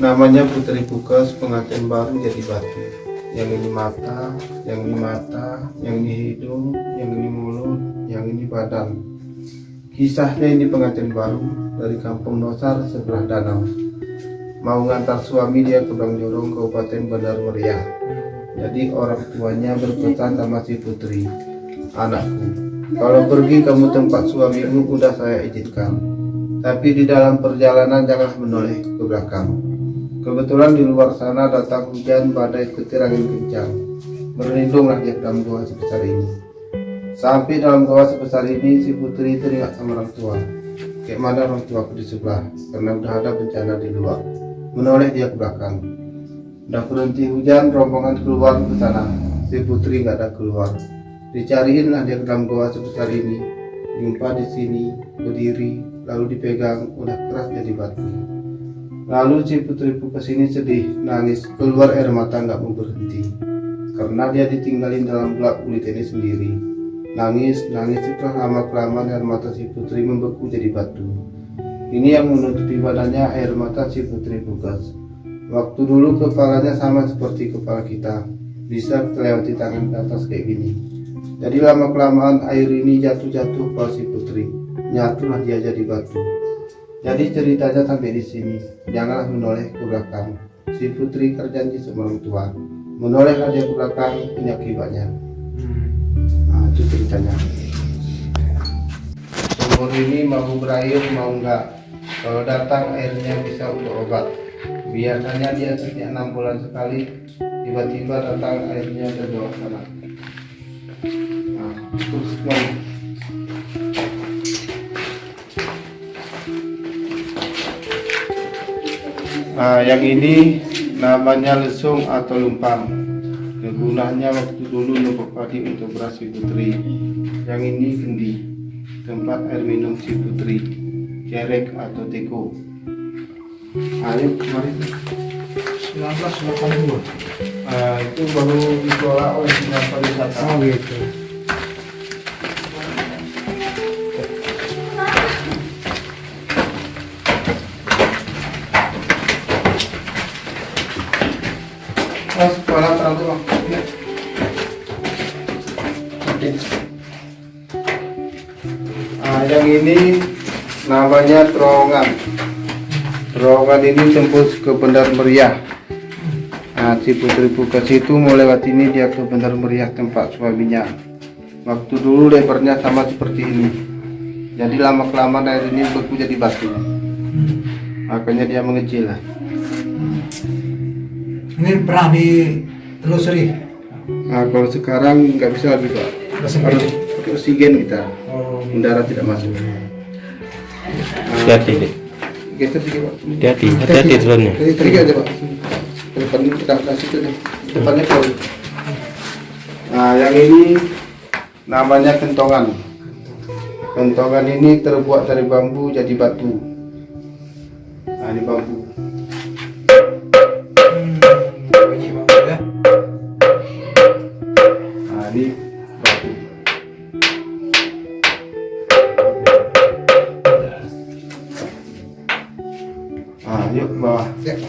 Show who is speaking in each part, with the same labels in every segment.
Speaker 1: Namanya Putri Pukas, pengantin baru jadi batu. Yang ini mata, yang ini mata, yang ini hidung, yang ini mulut, yang ini badan. Kisahnya ini pengantin baru dari kampung Nosar sebelah danau. Mau ngantar suami dia ke Bang Jorong, Kabupaten Bandar Meriah. Jadi orang tuanya berpesan sama si Putri, anakku, kalau pergi kamu tempat suamimu udah saya izinkan. Tapi di dalam perjalanan jangan menoleh ke belakang. Kebetulan di luar sana datang hujan badai petir angin kencang. Berlindunglah dia dalam goa sebesar ini. Sampai dalam goa sebesar ini si Putri teringat sama orang tua. Kayak mana orang tuaku di sebelah, karena udah ada bencana di luar. Menoleh dia ke belakang. Udah berhenti hujan, rombongan keluar ke sana. Si Putri nggak ada keluar. Dicariinlah dia ke dalam goa sebesar ini. Jumpa di sini, berdiri, lalu dipegang, udah keras jadi batu. Lalu si Putri Pukas ini sedih, nangis, keluar air mata nggak mau berhenti. Karena dia ditinggalin dalam gelap kulit ini sendiri. Nangis itu lama-kelamaan air mata si Putri membeku jadi batu. Ini yang menutupi badannya air mata si Putri Pukas. Waktu dulu kepalanya sama seperti kepala kita, bisa terlewati tangan ke atas kayak gini. Jadi lama-kelamaan air ini jatuh-jatuh ke si Putri, nyatulah dia jadi batu. Jadi ceritanya sampai di sini. Janganlah menoleh ke belakang. Si Putri kerjanji sama orang tua. Menolehlah dia ke belakang, ini akibatnya. Nah, itu ceritanya. Sumur ini mau berair mau enggak. Kalau datang airnya bisa untuk obat. Biasanya dia setiap 6 bulan sekali. Tiba-tiba datang airnya dari bawah sana. Nah, terus yang ini namanya lesung atau lumpang. Kegunaannya waktu dulu numpuk padi untuk beras si Putri. Yang ini kendi, tempat air minum si Putri. Kerek atau teko. Ayo kemarin
Speaker 2: 1982.
Speaker 1: Itu baru dikelola oleh Dinas Pariwisata.
Speaker 2: Oh gitu.
Speaker 1: Mas, kepala terang tuh, Bang. Oke. Yang ini namanya terowongan. Terowongan ini tembus ke Bandar Meriah. Si Putri Pukas itu mau lewat ini dia ke Bandar Meriah tempat suaminya. Waktu dulu lebarnya sama seperti ini. Jadi lama-kelamaan air ini beku jadi batu. Makanya dia mengecil lah.
Speaker 2: Ini pernah ditelusuri?
Speaker 1: Nah, kalau sekarang nggak bisa lagi Pak. Harus pakai oksigen kita. Udara tidak masuk.
Speaker 3: Hati-hati.
Speaker 1: Geser dikit Pak.
Speaker 3: Hati-hati turunnya.
Speaker 1: Tarik aja Pak. Depan kita kasih ke depannya Pak. Nah, yang ini namanya kentongan. Kentongan ini terbuat dari bambu jadi batu. Nah, ini bambu.
Speaker 2: Bunyi bambu ya.
Speaker 1: Nah, ini batu. Nah, yuk ke bawah.
Speaker 2: Ya.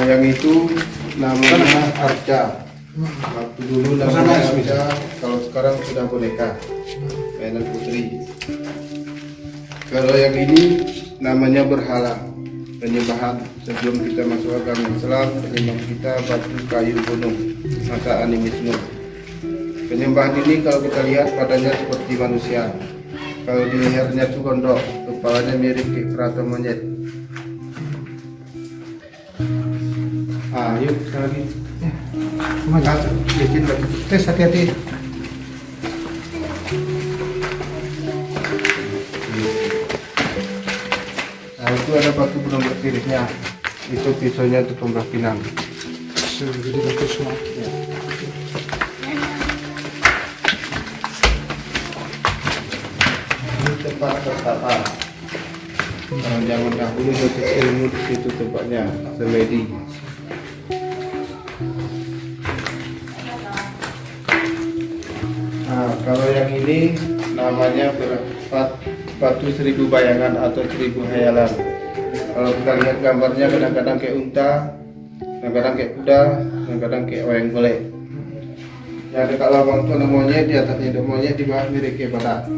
Speaker 1: Yang itu namanya arca. Waktu dulu namanya arca, kalau sekarang sudah boneka mainan Putri. Kalau yang ini namanya berhala, penyembahan sebelum kita masuk agama Islam. Penyembahan kita batu kayu gunung, masa animisme. Penyembahan ini kalau kita lihat badannya seperti manusia. Kalau di lehernya itu gondok, kepalanya mirip kayak kerata monyet. Yuk sekali lagi.
Speaker 2: Semangat.
Speaker 1: Licin lagi.
Speaker 2: Tes hati-hati.
Speaker 1: Nah, itu ada batu belum bertirisnya. Itu pisaunya untuk pembelah pinang.
Speaker 2: Jadi bagus semua.
Speaker 1: tempat tertata. Orang zaman dahulu nuntut ilmu di situ tempatnya, semedi. Nah, kalau yang ini namanya batu 1000 bayangan atau 1000 hayalan. Kalau kita lihat gambarnya kadang-kadang kayak unta, kadang-kadang kayak kuda, kadang-kadang kayak wayang golek. Yang dekat lubang itu ada monyet, di atasnya ada monyet, di bawah mirip kayak badak.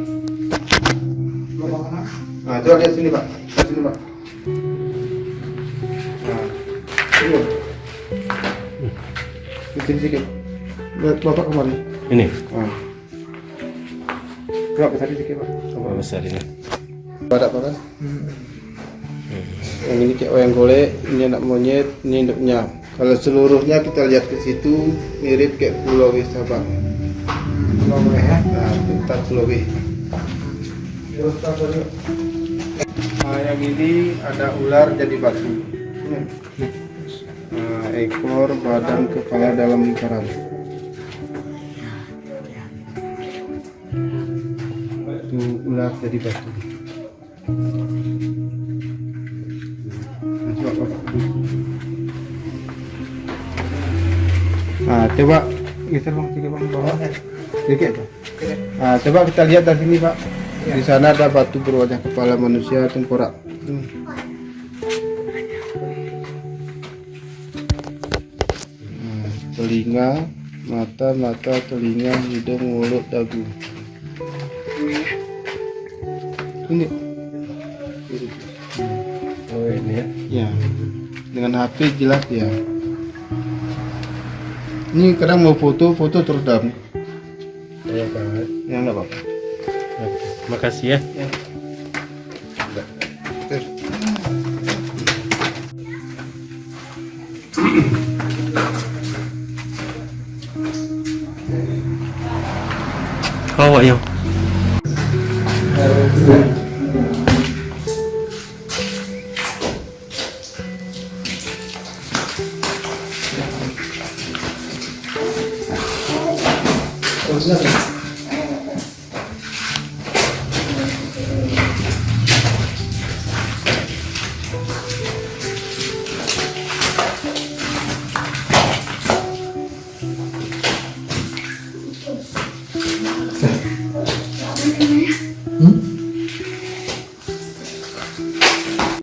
Speaker 1: Nah, coba lihat sini Pak, lihat sini Pak. Nah, ini. Bikin sedikit. Lihat Bapak kemana?
Speaker 3: Ini.
Speaker 1: Nah. Coba besar sedikit Pak.
Speaker 3: Apa besar ini?
Speaker 1: Badak Pak kan? Yang ini kayak wayang golek, ini anak monyet, ini induknya. Kalau seluruhnya kita lihat ke situ mirip kayak Pulau W Sabang.
Speaker 2: Pulau W ya.
Speaker 1: Nah, bentar Pulau W. Terus apa yuk? Nah, yang ini ada ular jadi batu. Nah, ekor, badan, kepala dalam lingkaran. Itu ular jadi batu. Nah, coba geser bang, sedikit bang, bawah. Sedikit Pak. Nah, coba kita lihat dari sini Pak. Di sana ada batu berwajah kepala manusia tengkorak. Nah, telinga, mata, telinga, hidung, mulut, dagu. Ini.
Speaker 3: Oh ini ya.
Speaker 1: Ya, dengan HP jelas ya. Ini kadang mau foto teredam.
Speaker 3: Sayang banget.
Speaker 1: Ya enggak apa-apa.
Speaker 3: Makasih ya.
Speaker 1: Ya. Terus.
Speaker 3: Kau yang.
Speaker 1: Terus